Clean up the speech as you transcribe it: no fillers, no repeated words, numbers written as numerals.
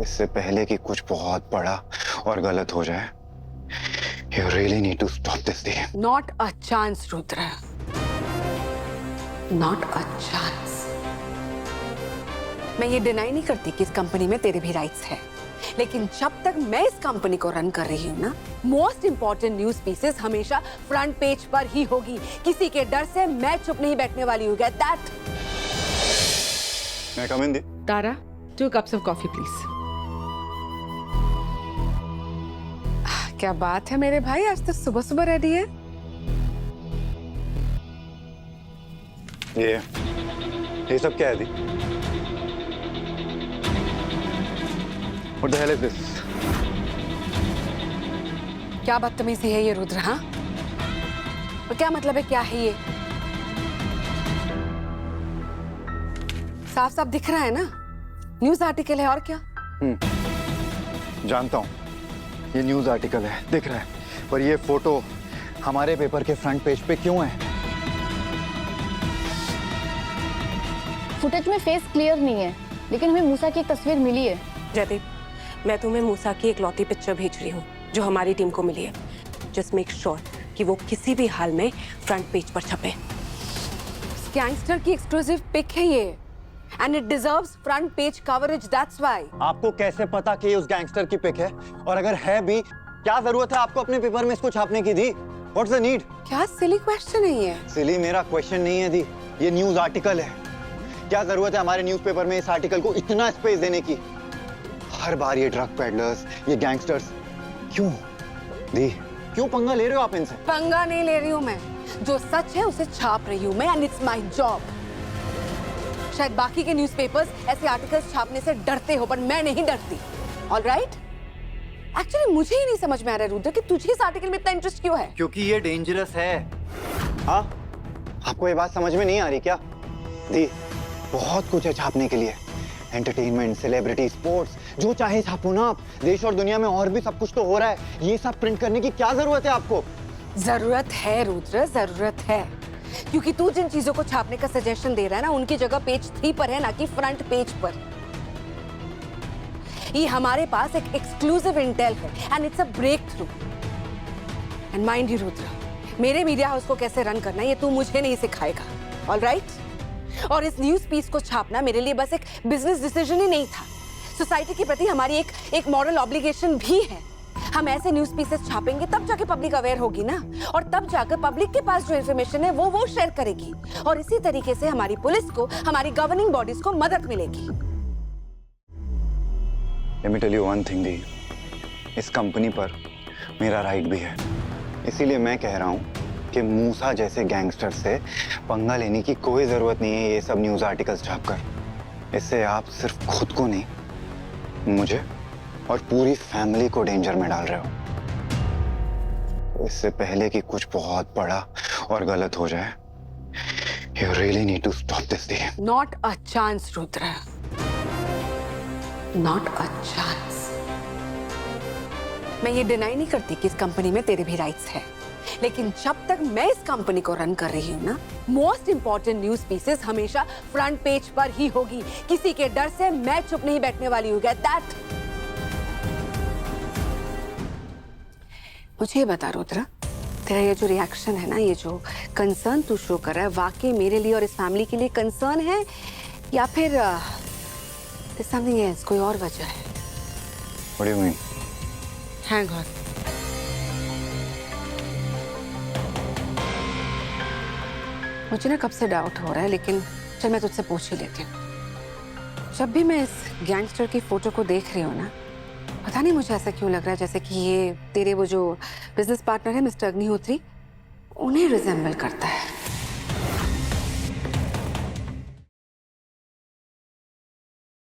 इससे पहले कि कुछ बहुत बड़ा और गलत हो जाए, you really need to stop this thing. Not a chance, Rudra. Not a chance. मैं ये डिनाई नहीं करती कि इस कंपनी में तेरे भी राइट्स हैं, लेकिन जब तक मैं इस कंपनी को रन कर रही हूँ ना, मोस्ट इंपॉर्टेंट न्यूज पीसेस हमेशा फ्रंट पेज पर ही होगी। किसी के डर से मैं चुप नहीं बैठने वाली हूँ। Get that? मैं कम इन दी। तारा, 2 cups of coffee, please. क्या बात है मेरे भाई, आज तो सुबह सुबह रेडी है। ये सब क्या है दी? What the hell is this? क्या बदतमीजी है ये रुद्र? हाँ, और क्या मतलब है, क्या है ये? साफ साफ दिख रहा है ना, न्यूज आर्टिकल है, और क्या? जानता हूँ ये न्यूज आर्टिकल है, दिख रहा है, पर ये फोटो हमारे पेपर के फ्रंट पेज पे क्यों है? फुटेज में फेस क्लियर नहीं है, लेकिन हमें मूसा की एक तस्वीर मिली है। जयदीप, मैं तुम्हें मूसा की इकलौती पिक्चर भेज रही हूँ जो हमारी टीम को मिली है। जस्ट मेक श्योर कि वो किसी भी हाल में फ्रंट पेज पर छपे। गैंगस्टर की एक्सक्लूसिव पिक है ये, and it deserves front page coverage. That's why. आपको कैसे पता कि ये उस गैंगस्टर की पिक है? और अगर है भी, क्या जरूरत है आपको अपने पेपर में इसको छापने की दी? What's the need? क्या सिली क्वेश्चन है ये? सिली मेरा क्वेश्चन नहीं है दी, ये न्यूज आर्टिकल है। क्या जरूरत है हमारे न्यूज़पेपर में इस आर्टिकल को इतना स्पेस देने की? हर बार ये ड्रग पेडलर्स, ये गैंगस्टर्स, क्यों दी? क्यों पंगा ले रहे हो आप इनसे? पंगा नहीं ले रही हूँ मैं, जो सच है उसे छाप रही हूँ मैं, and it's my job. शायद बाकी के न्यूज़पेपर्स ऐसे आर्टिकल्स छापने से डरते हो, पर मैं नहीं डरती। All right? एक्चुअली मुझे ही नहीं समझ में आ रहा है रुद्र कि तुझे इस आर्टिकल में इतना इंटरेस्ट क्यों है? क्योंकि ये डेंजरस है। हाँ, आपको ये बात समझ में नहीं आ रही क्या? दी, बहुत कुछ है छापने के लिए, एंटरटेनमेंट, सेलिब्रिटी, स्पोर्ट्स, जो चाहे छापो ना आप। देश और दुनिया में और भी सब कुछ तो हो रहा है, ये सब प्रिंट करने की क्या जरूरत है आपको? जरूरत है रुद्र, जरूरत है, क्योंकि तू जिन चीजों को छापने का सजेशन दे रहा है ना, उनकी जगह पेज 3 पर है, ना कि फ्रंट पेज पर। ये हमारे पास एक एक्सक्लूसिव इंटेल है, and it's a breakthrough. And mind you Rudra, मेरे मीडिया हाउस को कैसे रन करना है ये तू मुझे नहीं सिखाएगा, ऑलराइट? और इस न्यूज पीस को छापना मेरे लिए बस एक बिजनेस डिसीजन ही नहीं था, सोसाइटी के प्रति हमारी एक मॉरल ऑब्लिगेशन भी है। हम ऐसे न्यूज पीसेस छापेंगे तब जाके पब्लिक अवेयर होगी ना, और तब जाकर पब्लिक के पास जो इन्फॉर्मेशन है वो शेयर करेगी, और इसी तरीके से हमारी पुलिस को, हमारी गवर्निंग बॉडीज को मदद मिलेगी। Let me tell you one thing, दी, इस कंपनी पर मेरा राइट भी है, इसीलिए मैं कह रहा हूँ कि मूसा जैसे गैंगस्टर से पंगा लेने की कोई जरूरत नहीं है ये सब न्यूज आर्टिकल्स छापकर। इससे आप सिर्फ खुद को नहीं, मुझे और पूरी फैमिली को डेंजर में डाल रहे हो। इससे पहले कि कुछ बहुत बड़ा और गलत हो जाए, you really need to stop this thing. Not a chance, Rudra. Not a chance. मैं ये डिनाई नहीं करती कि इस कंपनी में तेरे भी राइट्स हैं, लेकिन जब तक मैं इस कंपनी को रन कर रही हूँ ना, मोस्ट इंपॉर्टेंट न्यूज पीसेस हमेशा फ्रंट पेज पर ही होगी। किसी के डर से मैं चुप नहीं बैठने वाली हूँ। Get that? मुझे ये बता रुद्र, तेरा ये जो रिएक्शन है ना, ये जो कंसर्न तू शो कर रहा है, वाकई मेरे लिए और इस फैमिली के लिए कंसर्न है, या फिर समथिंग एल्स, कोई और वजह है? What do you mean? Hang on. मुझे ना कब से डाउट हो रहा है, लेकिन चल मैं तुझसे पूछ ही लेती हूँ। जब भी मैं इस गैंगस्टर की फोटो को देख रही हूँ ना, पता नहीं मुझे ऐसा क्यों लग रहा है जैसे कि ये तेरे वो जो बिजनेस पार्टनर है मिस्टर अग्निहोत्री, उन्हें रिजेंबल करता है।